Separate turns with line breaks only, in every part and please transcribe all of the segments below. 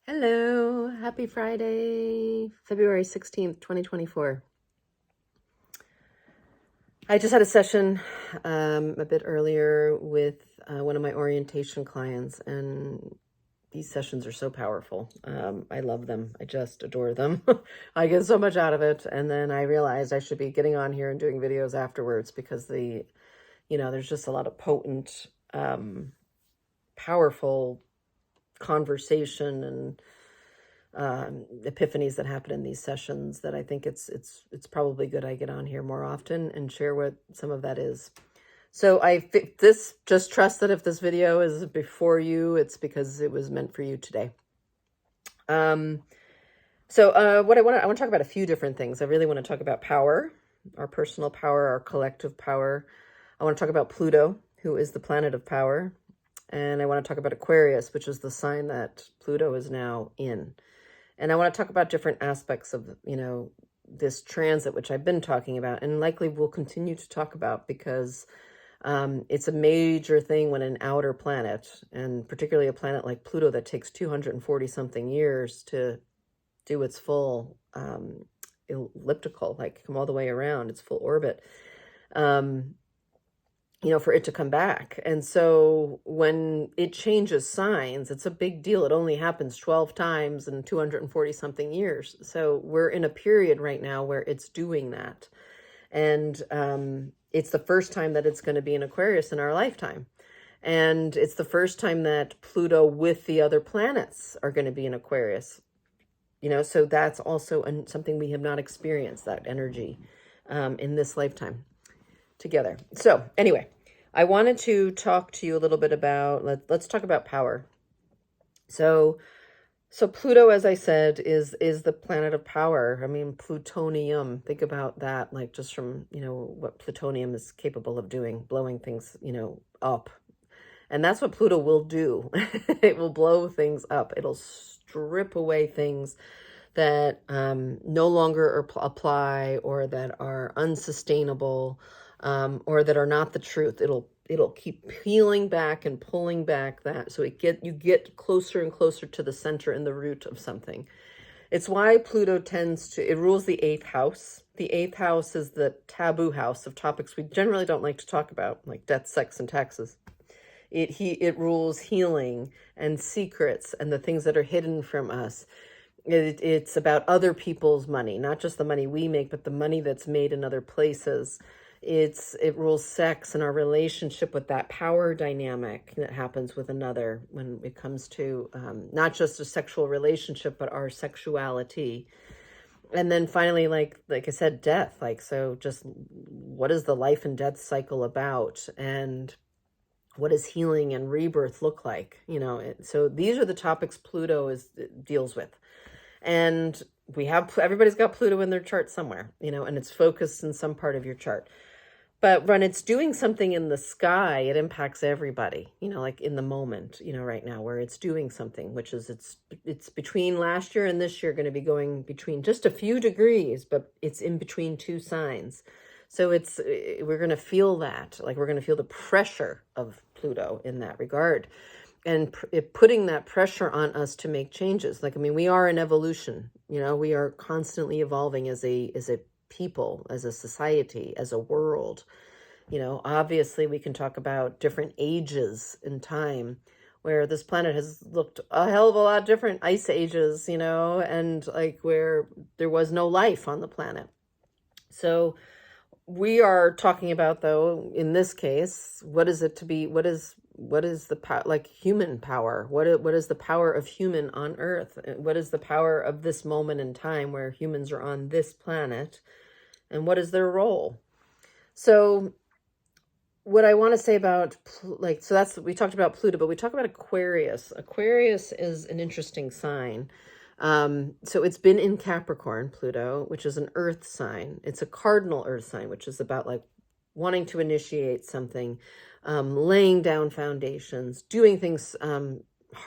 Hello, happy Friday, February 16th, 2024. I just had a session a bit earlier with one of my orientation clients, and these sessions are so powerful. I love them. I just adore them. I get so much out of it. And then I realized I should be getting on here and doing videos afterwards because there's just a lot of potent, powerful conversation and epiphanies that happen in these sessions that I think it's probably good I get on here more often and share what some of that is. So just trust that if this video is before you, it's because it was meant for you today. What I want to talk about a few different things. I really want to talk about power, our personal power, our collective power. I want to talk about Pluto, who is the planet of power. And I want to talk about Aquarius, which is the sign that Pluto is now in. And I want to talk about different aspects of, this transit, which I've been talking about and likely will continue to talk about because it's a major thing when an outer planet, and particularly a planet like Pluto that takes 240 something years to do its full elliptical, like come all the way around its full orbit, for it to come back. And so when it changes signs, it's a big deal. It only happens 12 times in 240 something years. So we're in a period right now where it's doing that. And it's the first time that it's going to be in Aquarius in our lifetime. And it's the first time that Pluto with the other planets are going to be in Aquarius. So that's also something we have not experienced, that energy in this lifetime together. So anyway, I wanted to talk to you a little bit about, let's talk about power. So Pluto, as I said, is the planet of power. I mean, plutonium, think about that, like just from, what plutonium is capable of doing, blowing things, up. And that's what Pluto will do. It will blow things up. It'll strip away things that no longer apply or that are unsustainable, or that are not the truth. It'll keep peeling back and pulling back that, so you get closer and closer to the center and the root of something. It's why Pluto it rules the 8th house. The 8th house is the taboo house of topics we generally don't like to talk about, like death, sex, and taxes. It rules healing and secrets and the things that are hidden from us. It's about other people's money, not just the money we make, but the money that's made in other places. It rules sex and our relationship with that power dynamic that happens with another when it comes to not just a sexual relationship, but our sexuality. And then finally, like I said, death. So just what is the life and death cycle about? And what does healing and rebirth look like? So these are the topics Pluto deals with. And everybody's got Pluto in their chart somewhere, and it's focused in some part of your chart. But when it's doing something in the sky, it impacts everybody, like in the moment, right now where it's doing something, which is it's between last year and this year going to be going between just a few degrees, but it's in between two signs. So we're going to feel that, like we're going to feel the pressure of Pluto in that regard. And putting that pressure on us to make changes. We are in evolution, we are constantly evolving as a people, as a society, as a world. Obviously we can talk about different ages in time where this planet has looked a hell of a lot different, ice ages, and like where there was no life on the planet. So we are talking about, though, in this case, what is it to be, what is the power, like human power? What is the power of human on Earth? What is the power of this moment in time where humans are on this planet? And what is their role? So what I want to say about, we talked about Pluto, but we talk about Aquarius. Aquarius is an interesting sign. So it's been in Capricorn, Pluto, which is an earth sign. It's a cardinal earth sign, which is about like wanting to initiate something, laying down foundations, doing things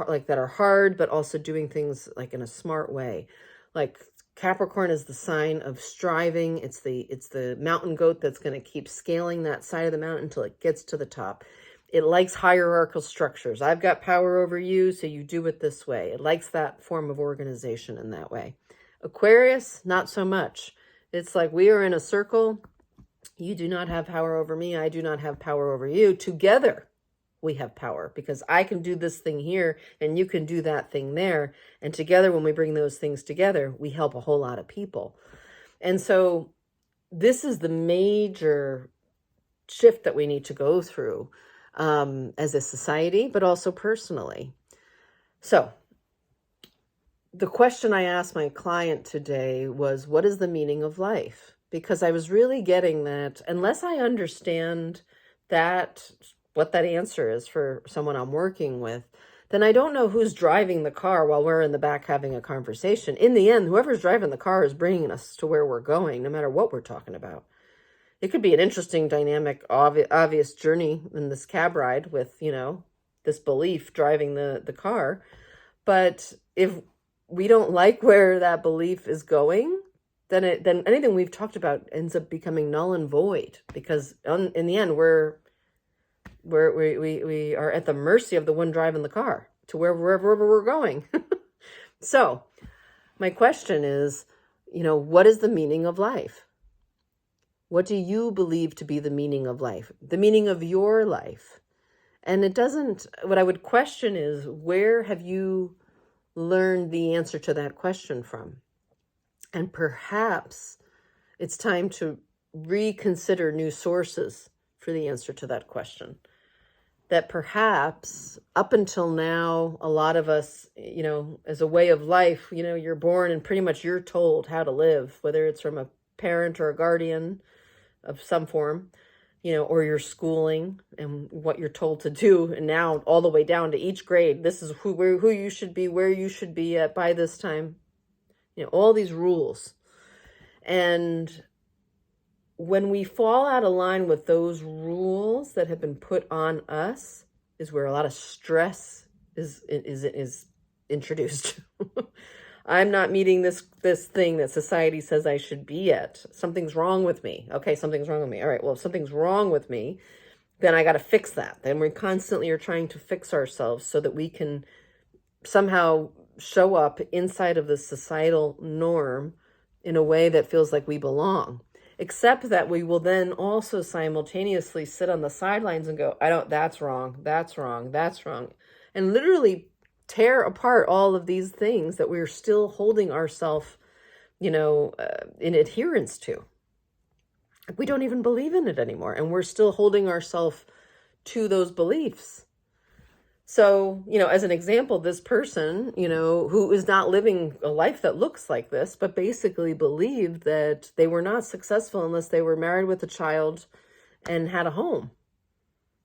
like that are hard, but also doing things like in a smart way. Like Capricorn is the sign of striving. It's the mountain goat that's going to keep scaling that side of the mountain until it gets to the top. It likes hierarchical structures. I've got power over you, so you do it this way. It likes that form of organization in that way. Aquarius, not so much. It's like we are in a circle. You do not have power over me. I do not have power over you. Together, we have power because I can do this thing here and you can do that thing there. And together, when we bring those things together, we help a whole lot of people. And so this is the major shift that we need to go through as a society, but also personally. So the question I asked my client today was, what is the meaning of life? Because I was really getting that unless I understand that, what that answer is for someone I'm working with, then I don't know who's driving the car while we're in the back having a conversation. In the end, whoever's driving the car is bringing us to where we're going, no matter what we're talking about. It could be an interesting, dynamic, obvious journey in this cab ride with, this belief driving the car. But if we don't like where that belief is going, then anything we've talked about ends up becoming null and void, because in the end, we are at the mercy of the one driving the car to wherever we're going. So my question is, what is the meaning of life? What do you believe to be the meaning of life? The meaning of your life? And what I would question is, where have you learned the answer to that question from? And perhaps it's time to reconsider new sources for the answer to that question. That perhaps up until now, a lot of us, as a way of life, you're born and pretty much you're told how to live, whether it's from a parent or a guardian of some form, or your schooling and what you're told to do. And now all the way down to each grade, this is who you should be, where you should be at by this time, all these rules. And when we fall out of line with those rules that have been put on us is where a lot of stress is introduced. I'm not meeting this thing that society says I should be at. Something's wrong with me. Okay, something's wrong with me. All right, well, if something's wrong with me, then I got to fix that. Then we constantly are trying to fix ourselves so that we can somehow show up inside of the societal norm in a way that feels like we belong. Except that we will then also simultaneously sit on the sidelines and go, that's wrong, that's wrong, that's wrong. And literally tear apart all of these things that we're still holding ourselves, in adherence to. We don't even believe in it anymore, and we're still holding ourselves to those beliefs. So, as an example, this person, who is not living a life that looks like this, but basically believed that they were not successful unless they were married with a child and had a home.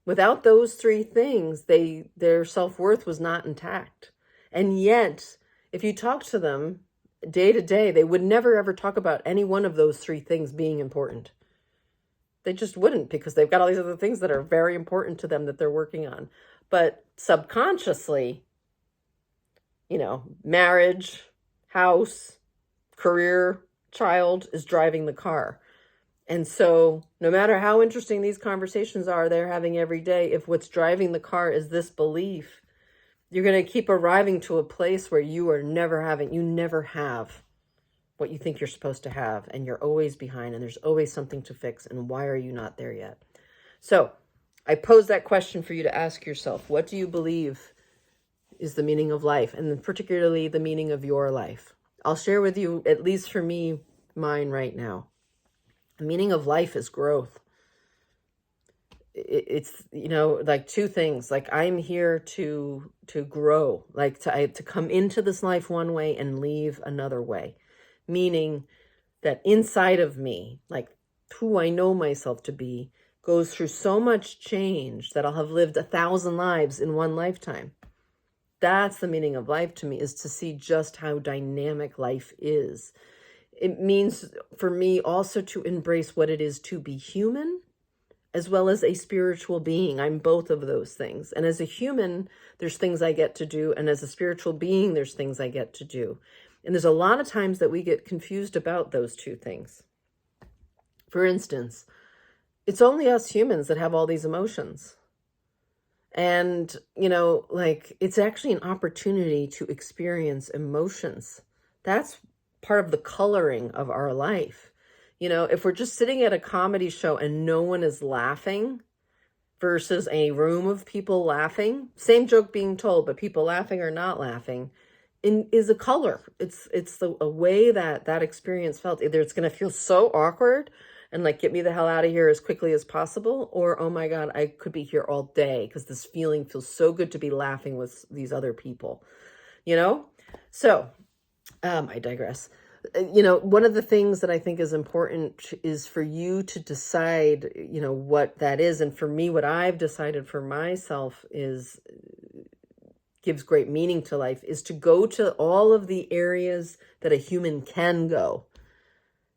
Without those three things, their self-worth was not intact. And yet, if you talk to them day to day, they would never, ever talk about any one of those three things being important. They just wouldn't, because they've got all these other things that are very important to them that they're working on. But subconsciously, marriage, house, career, child is driving the car. And so no matter how interesting these conversations are they're having every day, if what's driving the car is this belief, you're going to keep arriving to a place where you never have what you think you're supposed to have, and you're always behind, and there's always something to fix. And why are you not there yet? So I pose that question for you to ask yourself. What do you believe is the meaning of life, and particularly the meaning of your life? I'll share with you, at least for me, mine right now. The meaning of life is growth. It's, like two things. Like, I'm here to grow, like to come into this life one way and leave another way. Meaning that inside of me, like who I know myself to be, goes through so much change that I'll have lived 1,000 lives in one lifetime. That's the meaning of life to me, is to see just how dynamic life is. It means for me also to embrace what it is to be human, as well as a spiritual being. I'm both of those things. And as a human, there's things I get to do. And as a spiritual being, there's things I get to do. And there's a lot of times that we get confused about those two things. For instance, it's only us humans that have all these emotions. And, you know, like, it's actually an opportunity to experience emotions. That's part of the coloring of our life. You know, if we're just sitting at a comedy show and no one is laughing versus a room of people laughing, same joke being told, but people laughing or not laughing, is a color. It's a way that that experience felt. Either it's going to feel so awkward and like get me the hell out of here as quickly as possible, or oh my God, I could be here all day because this feeling feels so good to be laughing with these other people, you know? So, I digress. You know, one of the things that I think is important is for you to decide, you know, what that is. And for me, what I've decided for myself is gives great meaning to life is to go to all of the areas that a human can go.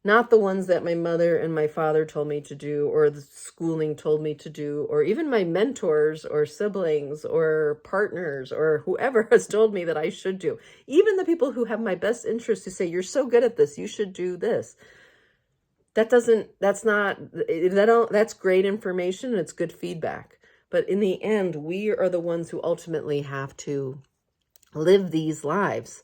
Not the ones that my mother and my father told me to do, or the schooling told me to do, or even my mentors or siblings or partners or whoever has told me that I should do. Even the people who have my best interest who say, you're so good at this, you should do this. That's great information and it's good feedback. But in the end, we are the ones who ultimately have to live these lives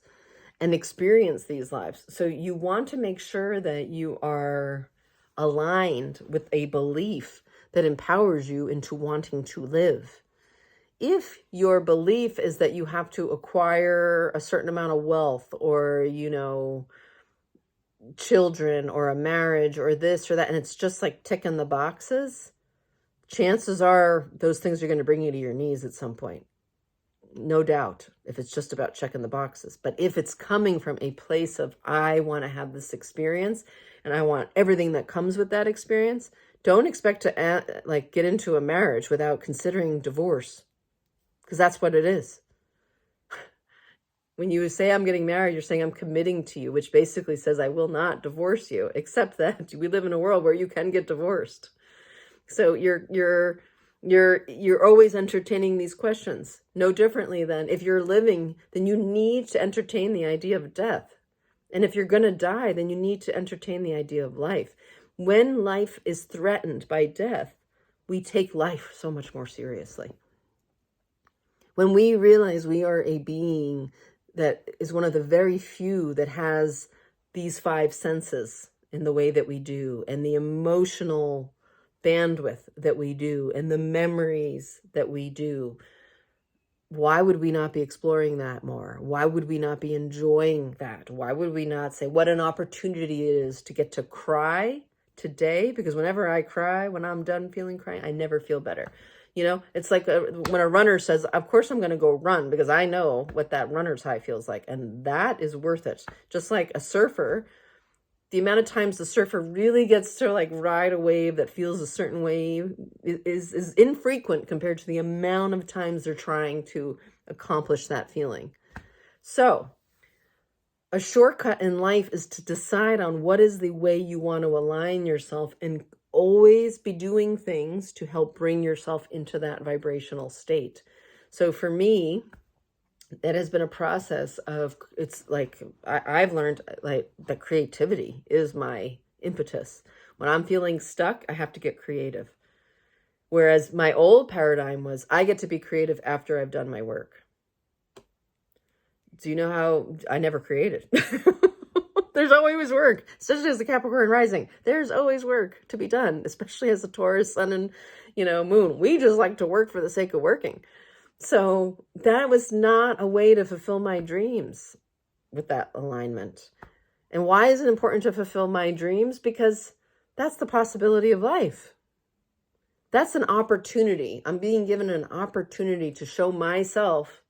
and experience these lives. So you want to make sure that you are aligned with a belief that empowers you into wanting to live. If your belief is that you have to acquire a certain amount of wealth or, you know, children or a marriage or this or that, and it's just like ticking the boxes, chances are those things are going to bring you to your knees at some point. No doubt, if it's just about checking the boxes. But if it's coming from a place of, I want to have this experience and I want everything that comes with that experience, don't expect to get into a marriage without considering divorce, because that's what it is. When you say I'm getting married, you're saying I'm committing to you, which basically says I will not divorce you, except that we live in a world where you can get divorced. So you're always entertaining these questions. No differently than if you're living, then you need to entertain the idea of death. And if you're going to die, then you need to entertain the idea of life. When life is threatened by death, we take life so much more seriously. When we realize we are a being that is one of the very few that has these five senses in the way that we do, and the emotional bandwidth that we do, and the memories that we do, why would we not be exploring that more? Why would we not be enjoying that? Why would we not say what an opportunity it is to get to cry today? Because whenever I cry, when I'm done feeling crying, I never feel better. You know, it's like when a runner says, of course I'm going to go run because I know what that runner's high feels like. And that is worth it. Just like a surfer, the amount of times the surfer really gets to like ride a wave that feels a certain way is infrequent compared to the amount of times they're trying to accomplish that feeling. So a shortcut in life is to decide on what is the way you want to align yourself and always be doing things to help bring yourself into that vibrational state. So for me, that has been a process of, it's like, I've learned like that creativity is my impetus. When I'm feeling stuck, I have to get creative. Whereas my old paradigm was, I get to be creative after I've done my work. Do you know how I never created? There's always work, especially as a Capricorn rising. There's always work to be done, especially as a Taurus sun and, you know, moon. We just like to work for the sake of working. So that was not a way to fulfill my dreams with that alignment. And why is it important to fulfill my dreams? Because that's the possibility of life. That's an opportunity. I'm being given an opportunity to show myself,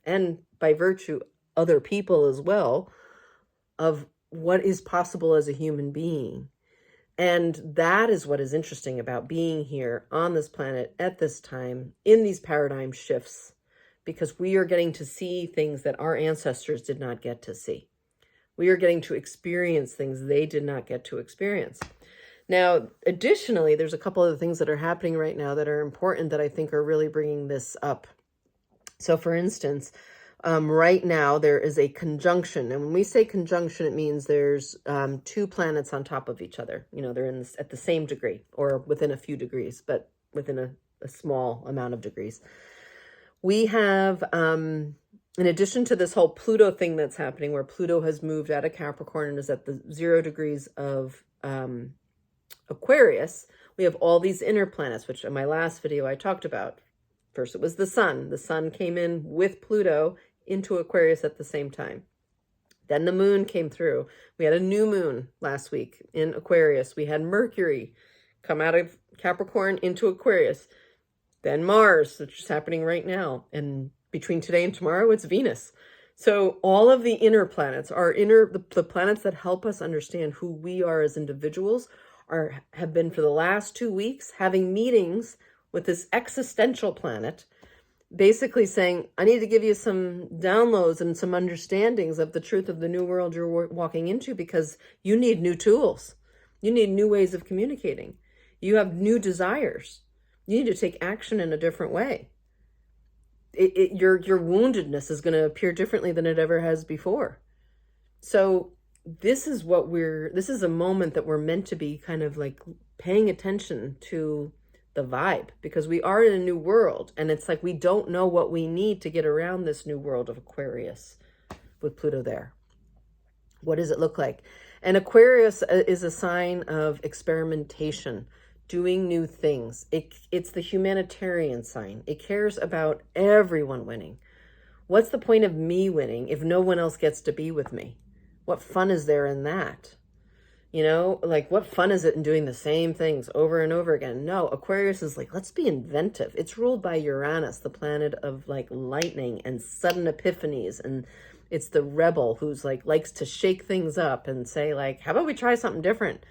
and by virtue, other people as well, of what is possible as a human being. And that is what is interesting about being here on this planet at this time in these paradigm shifts, because we are getting to see things that our ancestors did not get to see. We are getting to experience things they did not get to experience. Now, additionally, there's a couple of things that are happening right now that are important that I think are really bringing this up. So for instance, right now there is a conjunction. And when we say conjunction, it means there's two planets on top of each other. You know, they're at the same degree or within a few degrees, but within a a small amount of degrees. We have, in addition to this whole Pluto thing that's happening, where Pluto has moved out of Capricorn and is at the 0 degrees of Aquarius, we have all these inner planets, which in my last video I talked about. First, it was the sun. The sun came in with Pluto into Aquarius at the same time. Then the moon came through. We had a new moon last week in Aquarius. We had Mercury come out of Capricorn into Aquarius. Then Mars, which is happening right now. And between today and tomorrow, it's Venus. So all of the inner planets, the planets that help us understand who we are as individuals, have been for the last 2 weeks having meetings with this existential planet, basically saying, I need to give you some downloads and some understandings of the truth of the new world you're walking into, because you need new tools. You need new ways of communicating. You have new desires. You need to take action in a different way. Your woundedness is going to appear differently than it ever has before. So this is a moment that we're meant to be kind of like paying attention to the vibe, because we are in a new world, and it's like we don't know what we need to get around this new world of Aquarius with Pluto there. What does it look like? And Aquarius is a sign of experimentation, doing new things. It's the humanitarian sign. It cares about everyone winning. What's the point of me winning if no one else gets to be with me? What fun is there in that? You know, like, what fun is it in doing the same things over and over again? No, Aquarius is like, let's be inventive. It's ruled by Uranus, the planet of like lightning and sudden epiphanies. And it's the rebel who's like, likes to shake things up and say like, how about we try something different?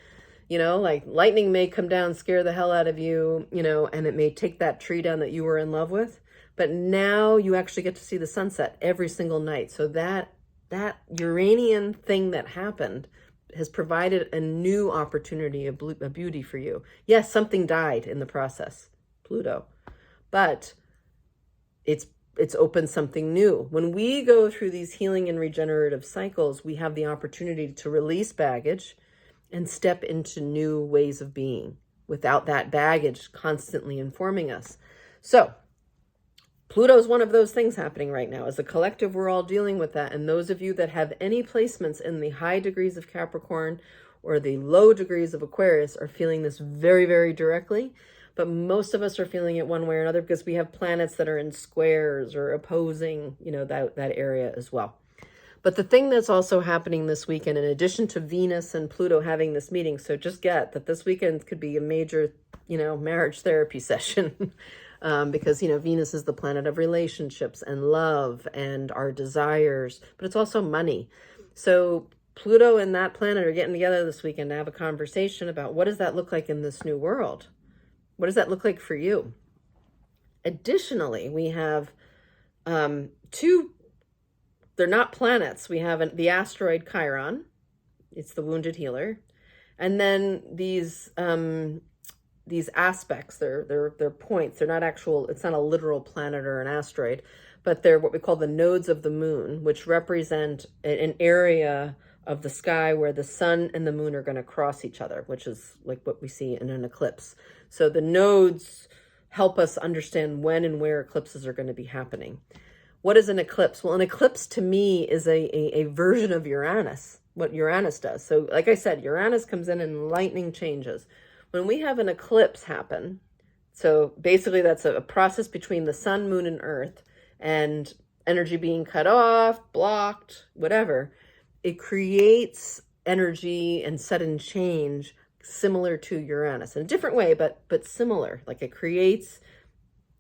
You know, like lightning may come down, scare the hell out of you, you know, and it may take that tree down that you were in love with. But now you actually get to see the sunset every single night. So that Uranian thing that happened has provided a new opportunity, a beauty for you. Yes, something died in the process, Pluto, but it's opened something new. When we go through these healing and regenerative cycles, we have the opportunity to release baggage and step into new ways of being without that baggage constantly informing us. So Pluto is one of those things happening right now. As a collective, we're all dealing with that. And those of you that have any placements in the high degrees of Capricorn or the low degrees of Aquarius are feeling this very, very directly. But most of us are feeling it one way or another because we have planets that are in squares or opposing, you know, that area as well. But the thing that's also happening this weekend, in addition to Venus and Pluto having this meeting, so just get that this weekend could be a major, you know, marriage therapy session. Because, you know, Venus is the planet of relationships and love and our desires, but it's also money. So Pluto and that planet are getting together this weekend to have a conversation about what does that look like in this new world? What does that look like for you? Additionally, we have two, they're not planets. We have the asteroid Chiron. It's the wounded healer. And then these aspects, they're points. They're not actual, it's not a literal planet or an asteroid, but they're what we call the nodes of the moon, which represent an area of the sky where the sun and the moon are going to cross each other, which is like what we see in an eclipse. So the nodes help us understand when and where eclipses are going to be happening. What is an eclipse? Well, an eclipse to me is a version of Uranus, what Uranus does. So like I said, Uranus comes in and lightning changes. When we have an eclipse happen, so basically that's a process between the sun, moon, and earth, and energy being cut off, blocked, whatever, it creates energy and sudden change similar to Uranus in a different way, but similar. Like it creates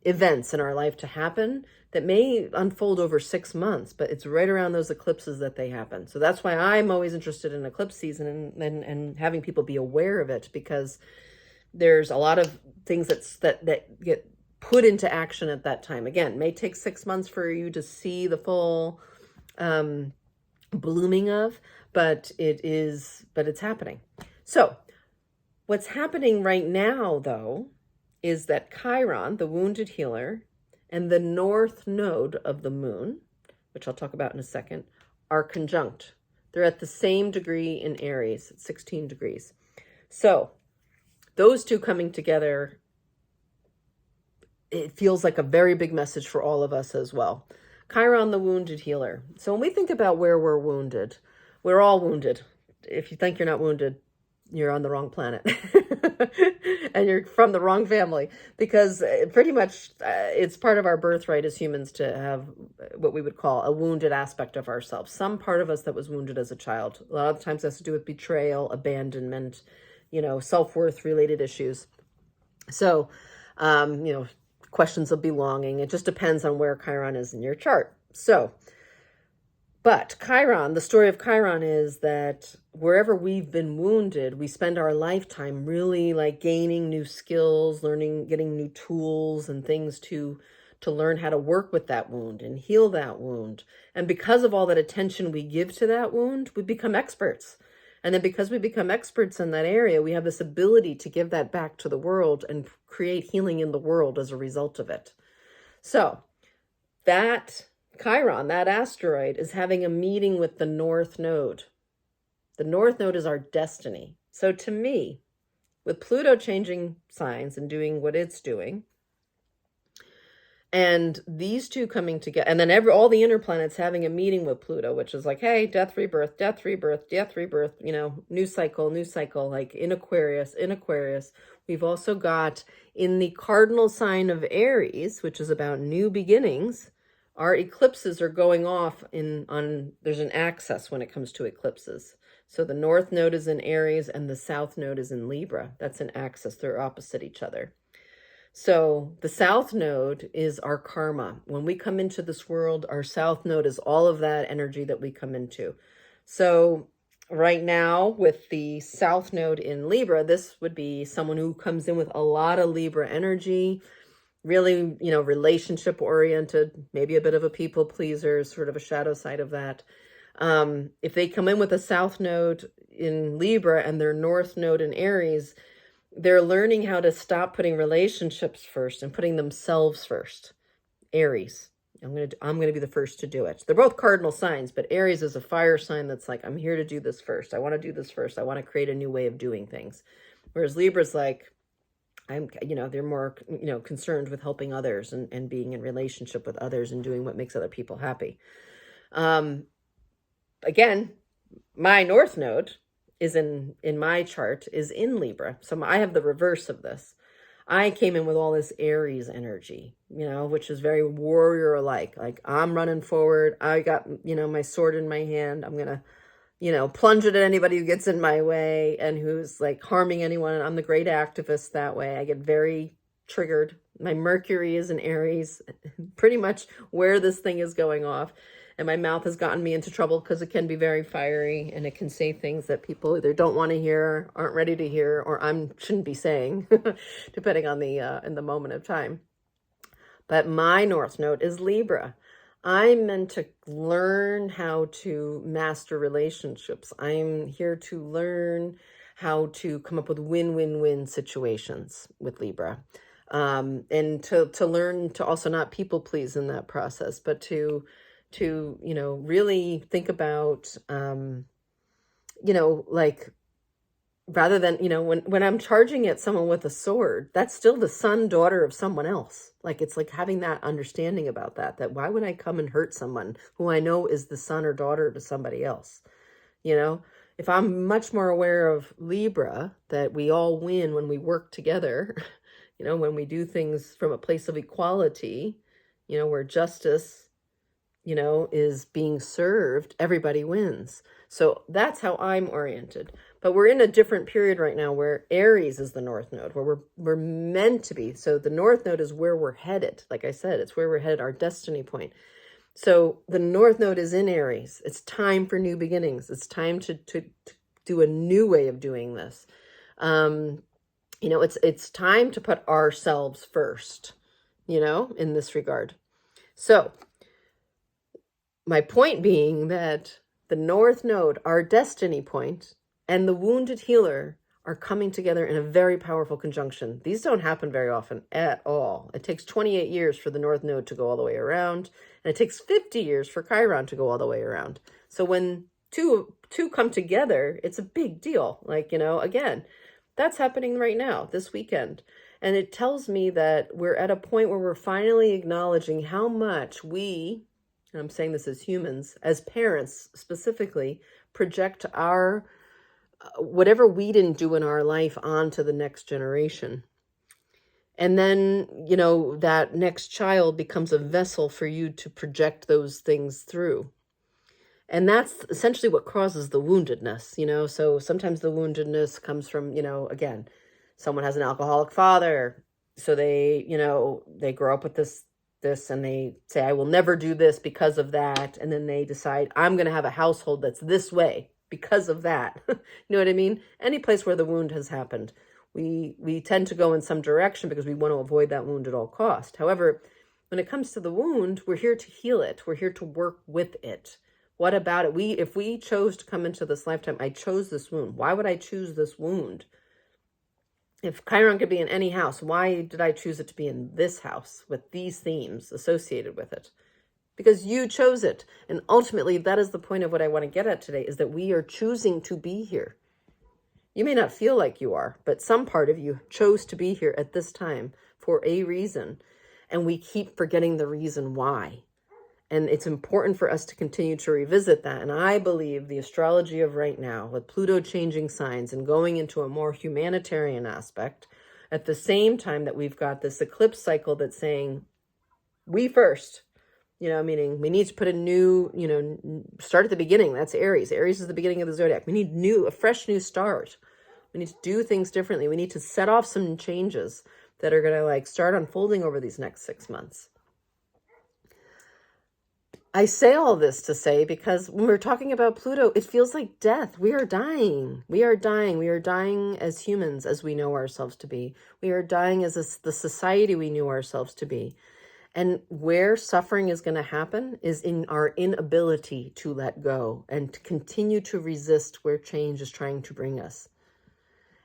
events in our life to happen that may unfold over 6 months, but it's right around those eclipses that they happen. So that's why I'm always interested in eclipse season and having people be aware of it, because there's a lot of things that get put into action at that time. Again, it may take 6 months for you to see the full blooming of, but it's happening. So what's happening right now, though, is that Chiron, the wounded healer, and the north node of the moon, which I'll talk about in a second, are conjunct. They're at the same degree in Aries, 16 degrees. So those two coming together it feels like a very big message for all of us as well. Chiron, the wounded healer. So when we think about where we're wounded, we're all wounded. If you think you're not wounded, you're on the wrong planet and you're from the wrong family, because pretty much it's part of our birthright as humans to have what we would call a wounded aspect of ourselves. Some part of us that was wounded as a child. A lot of times has to do with betrayal, abandonment, self-worth related issues. So, questions of belonging. It just depends on where Chiron is in your chart. But Chiron, the story of Chiron is that wherever we've been wounded, we spend our lifetime really like gaining new skills, learning, getting new tools and things to learn how to work with that wound and heal that wound. And because of all that attention we give to that wound, we become experts. And then because we become experts in that area, we have this ability to give that back to the world and create healing in the world as a result of it. So that Chiron, that asteroid, is having a meeting with the North Node. The North Node is our destiny. So to me, with Pluto changing signs and doing what it's doing, and these two coming together, and then all the inner planets having a meeting with Pluto, which is like, hey, death, rebirth, death, rebirth, death, rebirth, new cycle, like in Aquarius, We've also got in the cardinal sign of Aries, which is about new beginnings, our eclipses are going off there's an axis when it comes to eclipses. So the North Node is in Aries and the South Node is in Libra. That's an axis. They're opposite each other. So the South Node is our karma. When we come into this world, our South Node is all of that energy that we come into. So right now with the South Node in Libra, this would be someone who comes in with a lot of Libra energy, really, relationship oriented, maybe a bit of a people pleaser, sort of a shadow side of that. If they come in with a South Node in Libra and their North Node in Aries, they're learning how to stop putting relationships first and putting themselves first. Aries, I'm going to be the first to do it. They're both cardinal signs, but Aries is a fire sign that's like, I'm here to do this first. I want to do this first. I want to create a new way of doing things. Whereas Libra's like, they're more, concerned with helping others and being in relationship with others and doing what makes other people happy. Again, my North Node is in my chart is in Libra. So I have the reverse of this. I came in with all this Aries energy, which is very warrior-like. Like I'm running forward. I got, my sword in my hand. I'm going to, plunge it at anybody who gets in my way and who's like harming anyone. I'm the great activist that way. I get very triggered. My Mercury is in Aries, pretty much where this thing is going off. And my mouth has gotten me into trouble because it can be very fiery and it can say things that people either don't want to hear, aren't ready to hear, or shouldn't be saying, depending on in the moment of time. But my North Node is Libra. I'm meant to learn how to master relationships. I'm here to learn how to come up with win-win-win situations with Libra. And to learn to also not people please in that process, but to really think about, like, rather than, when I'm charging at someone with a sword, that's still the son, daughter of someone else. Like, it's like having that understanding about that why would I come and hurt someone who I know is the son or daughter to somebody else? If I'm much more aware of Libra, that we all win when we work together, when we do things from a place of equality, where justice, is being served, everybody wins. So that's how I'm oriented. But we're in a different period right now where Aries is the North Node, where we're meant to be. So the North Node is where we're headed. Like I said, it's where we're headed, our destiny point. So the North Node is in Aries. It's time for new beginnings. It's time to do a new way of doing this. It's time to put ourselves first, in this regard. So my point being that the North Node, our destiny point, and the wounded healer are coming together in a very powerful conjunction. These don't happen very often at all. It takes 28 years for the North Node to go all the way around, and it takes 50 years for Chiron to go all the way around. So when two come together, it's a big deal. Like, again, that's happening right now, this weekend. And it tells me that we're at a point where we're finally acknowledging how much we, and I'm saying this as humans, as parents specifically, project our whatever we didn't do in our life onto the next generation. And then, that next child becomes a vessel for you to project those things through. And that's essentially what causes the woundedness. So sometimes the woundedness comes from, again, someone has an alcoholic father. So they grow up with this, and they say, I will never do this because of that. And then they decide, I'm going to have a household that's this way because of that. You know what I mean? Any place where the wound has happened, we tend to go in some direction because we want to avoid that wound at all cost. However, when it comes to the wound, we're here to heal it. We're here to work with it. What about it? If we chose to come into this lifetime, I chose this wound. Why would I choose this wound? If Chiron could be in any house, why did I choose it to be in this house with these themes associated with it? Because you chose it. And ultimately, that is the point of what I want to get at today, is that we are choosing to be here. You may not feel like you are, but some part of you chose to be here at this time for a reason. And we keep forgetting the reason why. And it's important for us to continue to revisit that. And I believe the astrology of right now, with Pluto changing signs and going into a more humanitarian aspect, at the same time that we've got this eclipse cycle that's saying, we first, meaning we need to put a new, start at the beginning. That's Aries. Aries is the beginning of the zodiac. We need a fresh new start. We need to do things differently. We need to set off some changes that are going to start unfolding over these next 6 months. I say all this to say, because when we're talking about Pluto, it feels like death. We are dying. We are dying. We are dying as humans, as we know ourselves to be. We are dying as the society we knew ourselves to be. And where suffering is going to happen is in our inability to let go and to continue to resist where change is trying to bring us.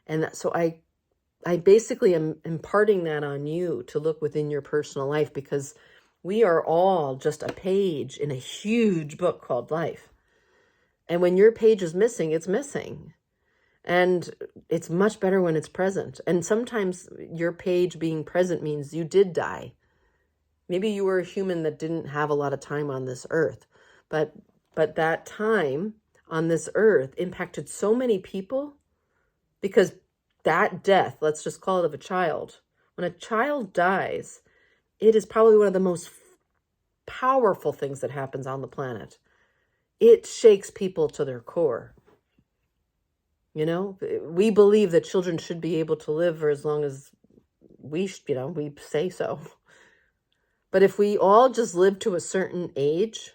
And so I basically am imparting that on you to look within your personal life, because we are all just a page in a huge book called life. And when your page is missing, it's missing. And it's much better when it's present. And sometimes your page being present means you did die. Maybe you were a human that didn't have a lot of time on this earth. But that time on this earth impacted so many people, because that death, let's just call it of a child. When a child dies, it is probably one of the most powerful things that happens on the planet. It shakes people to their core. We believe that children should be able to live for as long as we say so. But if we all just live to a certain age,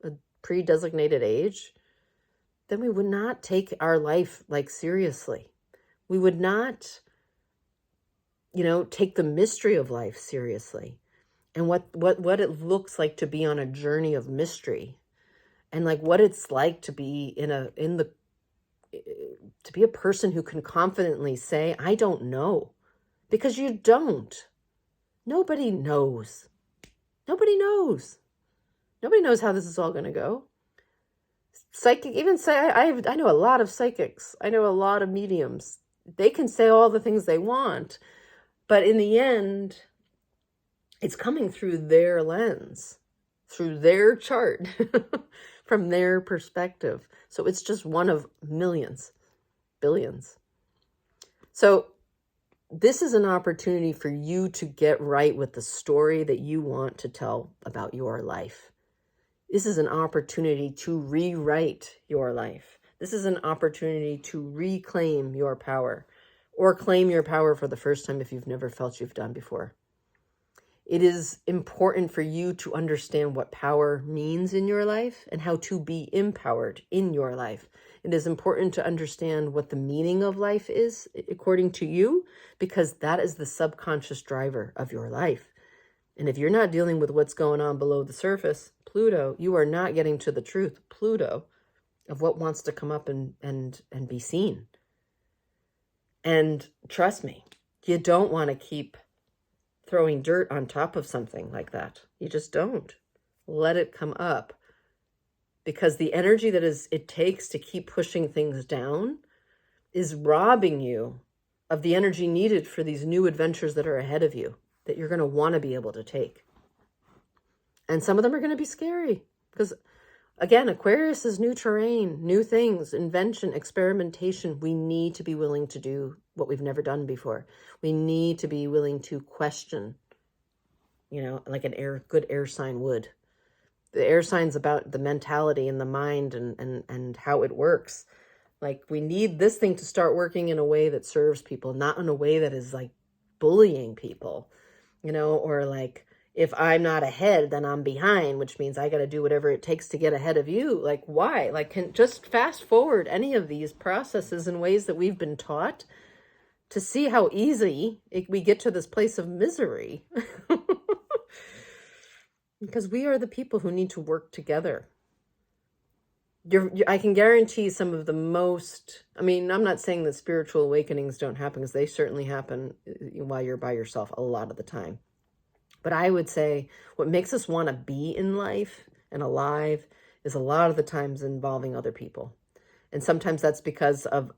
a pre-designated age, then we would not take our life seriously. We would not, take the mystery of life seriously. And what it looks like to be on a journey of mystery, and what it's like to be to be a person who can confidently say, I don't know, because you don't. Nobody knows. Nobody knows. Nobody knows how this is all going to go. I know a lot of psychics. I know a lot of mediums. They can say all the things they want, but in the end, it's coming through their lens, through their chart, from their perspective. So it's just one of millions, billions. So this is an opportunity for you to get right with the story that you want to tell about your life. This is an opportunity to rewrite your life. This is an opportunity to reclaim your power, or claim your power for the first time if you've never felt you've done before. It is important for you to understand what power means in your life and how to be empowered in your life. It is important to understand what the meaning of life is, according to you, because that is the subconscious driver of your life. And if you're not dealing with what's going on below the surface, Pluto, you are not getting to the truth, Pluto, of what wants to come up and be seen. And trust me, you don't want to keep throwing dirt on top of something like that. You just don't. Let it come up. Because the energy that it takes to keep pushing things down is robbing you of the energy needed for these new adventures that are ahead of you, that you're going to want to be able to take. And some of them are going to be scary because, again, Aquarius is new terrain, new things, invention, experimentation. We need to be willing to do what we've never done before. We need to be willing to question, like good air sign would. The air sign's about the mentality and the mind and how it works. Like, we need this thing to start working in a way that serves people, not in a way that is like bullying people, or like, if I'm not ahead, then I'm behind, which means I got to do whatever it takes to get ahead of you. Like, why? Like, can just fast forward any of these processes in ways that we've been taught to see how easy we get to this place of misery. Because we are the people who need to work together. I can guarantee some of the most, I'm not saying that spiritual awakenings don't happen, because they certainly happen while you're by yourself a lot of the time. But I would say what makes us want to be in life and alive is a lot of the times involving other people. And sometimes that's because of,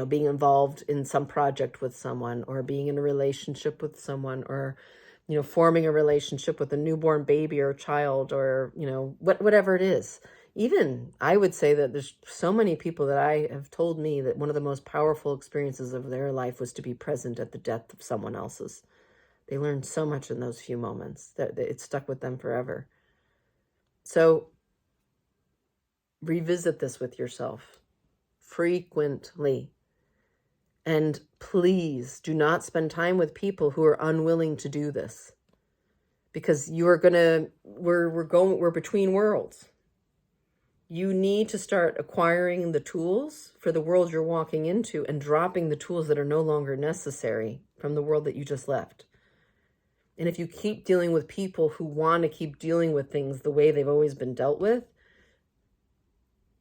being involved in some project with someone, or being in a relationship with someone, or, forming a relationship with a newborn baby or child, or, whatever it is. Even I would say that there's so many people that I have told me that one of the most powerful experiences of their life was to be present at the death of someone else's. They learned so much in those few moments that it stuck with them forever. So revisit this with yourself frequently. And please do not spend time with people who are unwilling to do this, because we're between worlds. You need to start acquiring the tools for the world you're walking into, and dropping the tools that are no longer necessary from the world that you just left. And if you keep dealing with people who want to keep dealing with things the way they've always been dealt with,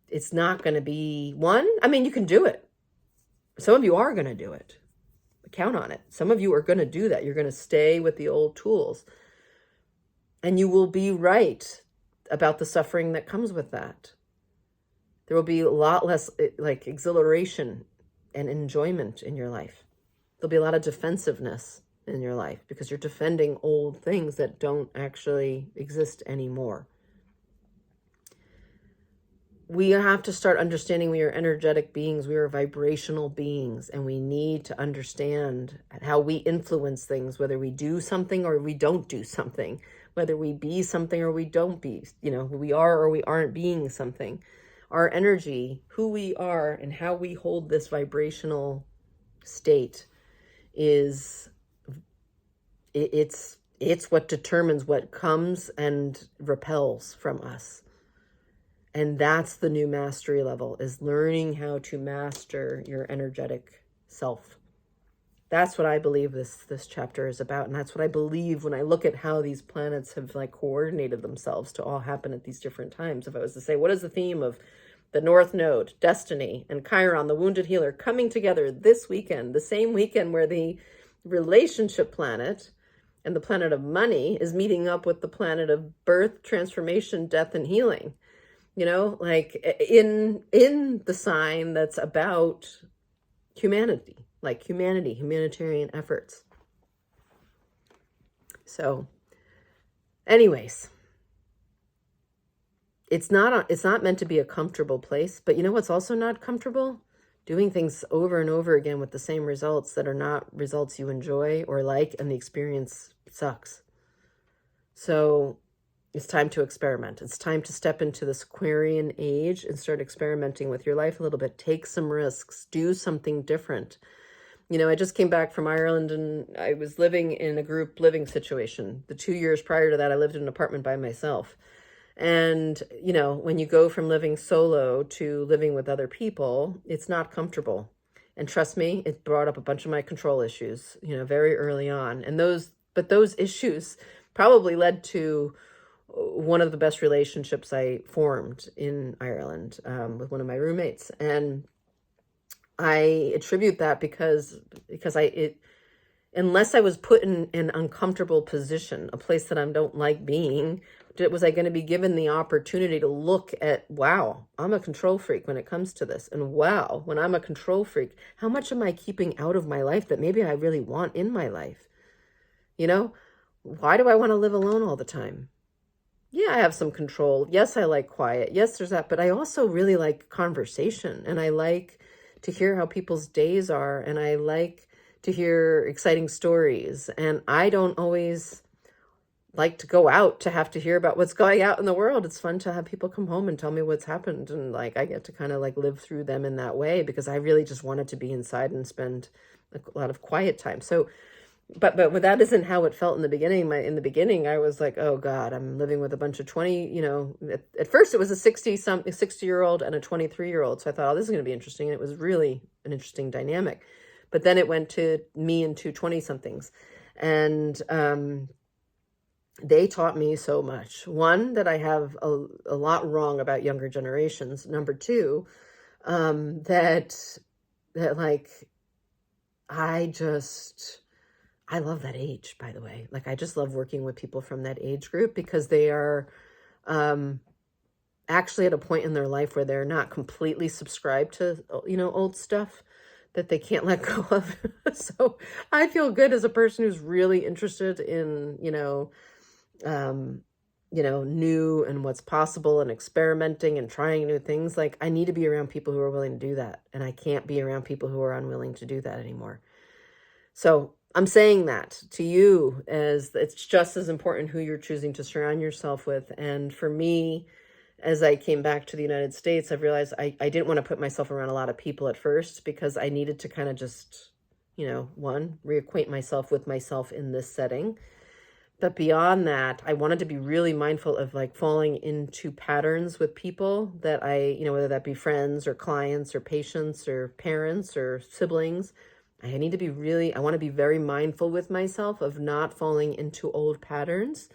it's not going to be you can do it. Some of you are going to do it. Count on it. Some of you are going to do that. You're going to stay with the old tools. And you will be right about the suffering that comes with that. There will be a lot less exhilaration and enjoyment in your life. There'll be a lot of defensiveness in your life, because you're defending old things that don't actually exist anymore. We have to start understanding we are energetic beings. We are vibrational beings, and we need to understand how we influence things, whether we do something or we don't do something, whether we be something or we don't be, who we are or we aren't being something. Our energy, who we are, and how we hold this vibrational state it's what determines what comes and repels from us. And that's the new mastery level, is learning how to master your energetic self. That's what I believe this chapter is about. And that's what I believe when I look at how these planets have coordinated themselves to all happen at these different times. If I was to say, what is the theme of the North Node, Destiny, and Chiron, the Wounded Healer, coming together this weekend, the same weekend where the relationship planet and the planet of money is meeting up with the planet of birth, transformation, death, and healing. In the sign that's about humanity, humanitarian efforts. So anyways, it's not meant to be a comfortable place, but what's also not comfortable? Doing things over and over again with the same results that are not results you enjoy or like, and the experience sucks. So it's time to experiment. It's time to step into this Aquarian age and start experimenting with your life a little bit. Take some risks. Do something different. I just came back from Ireland, and I was living in a group living situation. The 2 years prior to that, I lived in an apartment by myself. And, when you go from living solo to living with other people, it's not comfortable. And trust me, it brought up a bunch of my control issues, very early on. And those issues probably led to one of the best relationships I formed in Ireland with one of my roommates. And I attribute that because unless I was put in an uncomfortable position, a place that I don't like being, Was I going to be given the opportunity to look at, wow, I'm a control freak when it comes to this. And wow, when I'm a control freak, how much am I keeping out of my life that maybe I really want in my life? You know, why do I want to live alone all the time? Yeah, I have some control. Yes, I like quiet. Yes, there's that. But I also really like conversation, and I like to hear how people's days are, and I like to hear exciting stories. And I don't always like to go out to have to hear about what's going out in the world. It's fun to have people come home and tell me what's happened. And like, I get to kind of like live through them in that way, because I really just wanted to be inside and spend a lot of quiet time. So, but that isn't how it felt in the beginning. In the beginning, I was like, oh God, I'm living with a bunch of 20, at first it was a 60-year-old and a 23-year-old. So I thought, oh, this is going to be interesting. And it was really an interesting dynamic. But then it went to me and two 20-somethings. And, they taught me so much. One, that I have a lot wrong about younger generations. Number two, that like, I love that age, by the way. Like, I just love working with people from that age group, because they are actually at a point in their life where they're not completely subscribed to, old stuff that they can't let go of. So I feel good as a person who's really interested in, new and what's possible, and experimenting and trying new things. Like, I need to be around people who are willing to do that. And I can't be around people who are unwilling to do that anymore. So I'm saying that to you, as it's just as important who you're choosing to surround yourself with. And for me, as I came back to the United States, I've realized I didn't want to put myself around a lot of people at first, because I needed to kind of just, one, reacquaint myself with myself in this setting. But beyond that, I wanted to be really mindful of like falling into patterns with people that whether that be friends or clients or patients or parents or siblings. I want to be very mindful with myself of not falling into old patterns,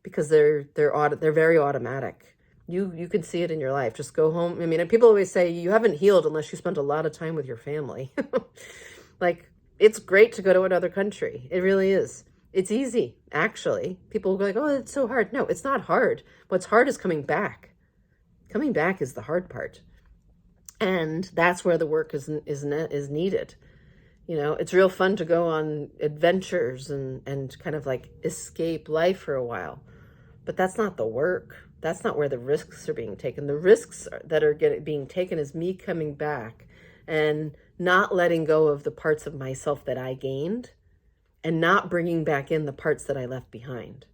because they're very automatic. You can see it in your life. Just go home. I mean, and people always say you haven't healed unless you spent a lot of time with your family. Like, it's great to go to another country. It really is. It's easy, actually. People go like, oh, it's so hard. No, it's not hard. What's hard is coming back. Coming back is the hard part. And that's where the work is needed. It's real fun to go on adventures and kind of like escape life for a while. But that's not the work. That's not where the risks are being taken. The risks that are being taken is me coming back and not letting go of the parts of myself that I gained, and not bringing back in the parts that I left behind.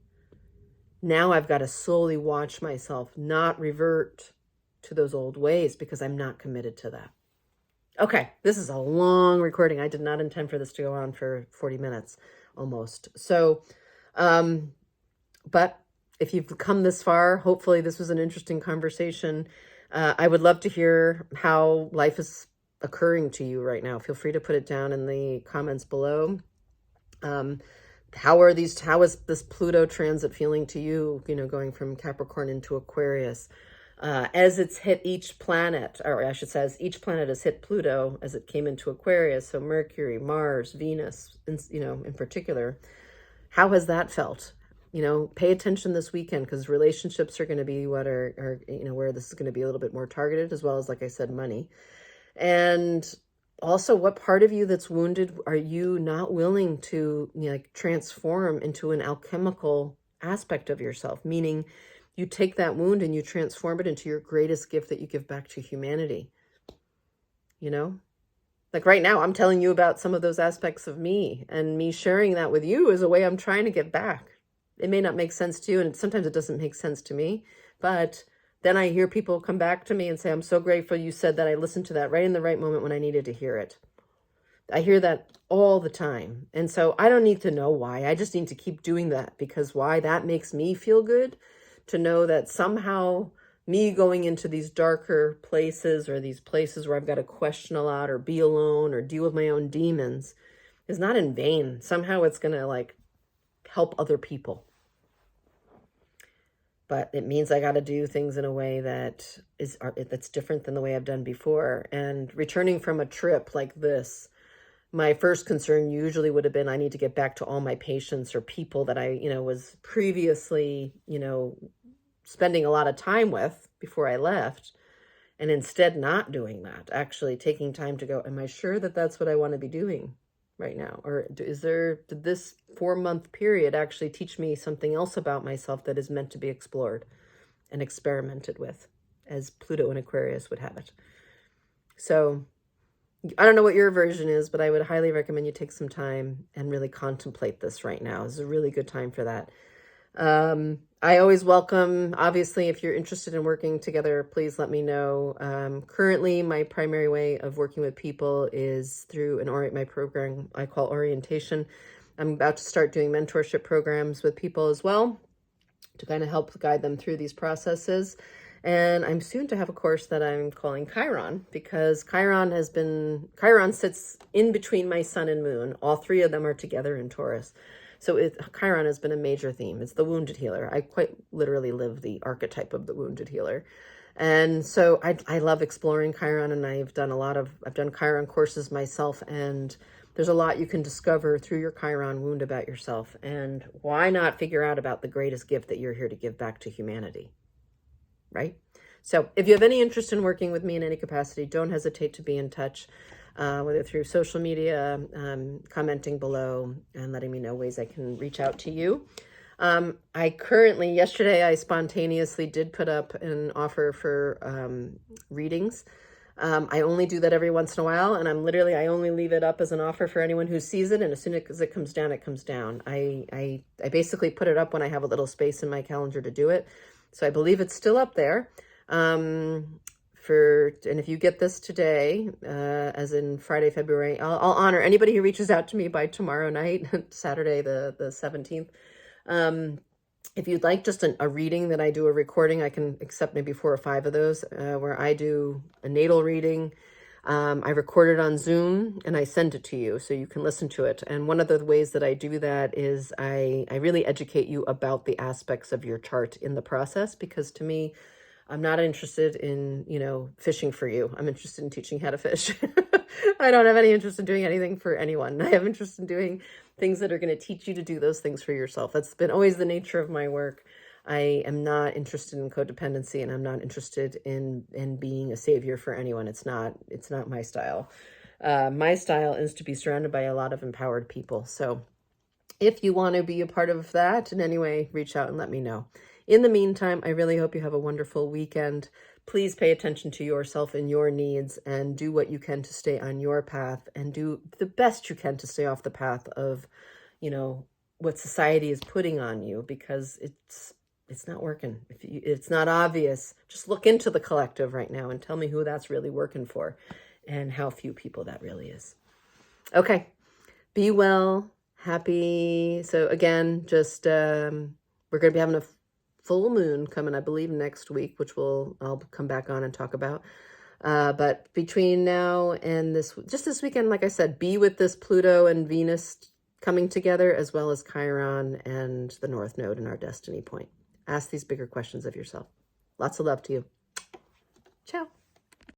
Now I've got to slowly watch myself not revert to those old ways, because I'm not committed to that. Okay, this is a long recording. I did not intend for this to go on for 40 minutes almost. So, but if you've come this far, hopefully this was an interesting conversation. I would love to hear how life is occurring to you right now. Feel free to put it down in the comments below. How is this Pluto transit feeling to you, going from Capricorn into Aquarius? As it's hit each planet, or I should say, as each planet has hit Pluto, as it came into Aquarius, so Mercury, Mars, Venus, in particular, how has that felt? Pay attention this weekend, because relationships are going to be what are where this is going to be a little bit more targeted, as well as, like I said, money. And also, what part of you that's wounded are you not willing to transform into an alchemical aspect of yourself? Meaning, you take that wound and you transform it into your greatest gift that you give back to humanity. Like right now, I'm telling you about some of those aspects of me, and me sharing that with you is a way I'm trying to get back. It may not make sense to you, and sometimes it doesn't make sense to me, but then I hear people come back to me and say, I'm so grateful you said that. I listened to that right in the right moment when I needed to hear it. I hear that all the time. And so I don't need to know why. I just need to keep doing that, because why? That makes me feel good to know that somehow me going into these darker places, or these places where I've got to question a lot or be alone or deal with my own demons, is not in vain. Somehow it's going to help other people. But it means I got to do things in a way that's different than the way I've done before. And returning from a trip like this, my first concern usually would have been, I need to get back to all my patients or people that I, was previously, spending a lot of time with before I left, and instead not doing that, actually taking time to go, am I sure that that's what I want to be doing right now? Or did this 4-month period actually teach me something else about myself that is meant to be explored and experimented with, as Pluto and Aquarius would have it? So I don't know what your version is, but I would highly recommend you take some time and really contemplate this right now. It's a really good time for that. I always welcome, obviously, if you're interested in working together, please let me know. Currently, my primary way of working with people is through my program I call orientation. I'm about to start doing mentorship programs with people as well to kind of help guide them through these processes. And I'm soon to have a course that I'm calling Chiron, because Chiron sits in between my sun and moon. All three of them are together in Taurus. So Chiron has been a major theme. It's the wounded healer. I quite literally live the archetype of the wounded healer. And so I love exploring Chiron, and I've done Chiron courses myself, and there's a lot you can discover through your Chiron wound about yourself. And why not figure out about the greatest gift that you're here to give back to humanity, right? So if you have any interest in working with me in any capacity, don't hesitate to be in touch, whether through social media, commenting below, and letting me know ways I can reach out to you. Yesterday, I spontaneously did put up an offer for readings. I only do that every once in a while, and I only leave it up as an offer for anyone who sees it, and as soon as it comes down, it comes down. I basically put it up when I have a little space in my calendar to do it. So I believe it's still up there. And if you get this today, as in Friday, February, I'll honor anybody who reaches out to me by tomorrow night, Saturday, the 17th. If you'd like just a reading that I do, a recording, I can accept maybe 4 or 5 of those, where I do a natal reading. I record it on Zoom and I send it to you so you can listen to it. And one of the ways that I do that is I really educate you about the aspects of your chart in the process, because to me, I'm not interested in, fishing for you. I'm interested in teaching how to fish. I don't have any interest in doing anything for anyone. I have interest in doing things that are going to teach you to do those things for yourself. That's been always the nature of my work. I am not interested in codependency, and I'm not interested in being a savior for anyone. It's not my style. My style is to be surrounded by a lot of empowered people. So if you want to be a part of that in any way, reach out and let me know. In the meantime, I really hope you have a wonderful weekend. Please pay attention to yourself and your needs, and do what you can to stay on your path, and do the best you can to stay off the path of, what society is putting on you, because it's not working. If it's not obvious, just look into the collective right now and tell me who that's really working for and how few people that really is. Okay. Be well, happy. So again, just, we're going to be having a full moon coming, I believe, next week, which I'll come back on and talk about. But between now and this weekend, like I said, be with this Pluto and Venus coming together, as well as Chiron and the North Node in our destiny point. Ask these bigger questions of yourself. Lots of love to you. Ciao.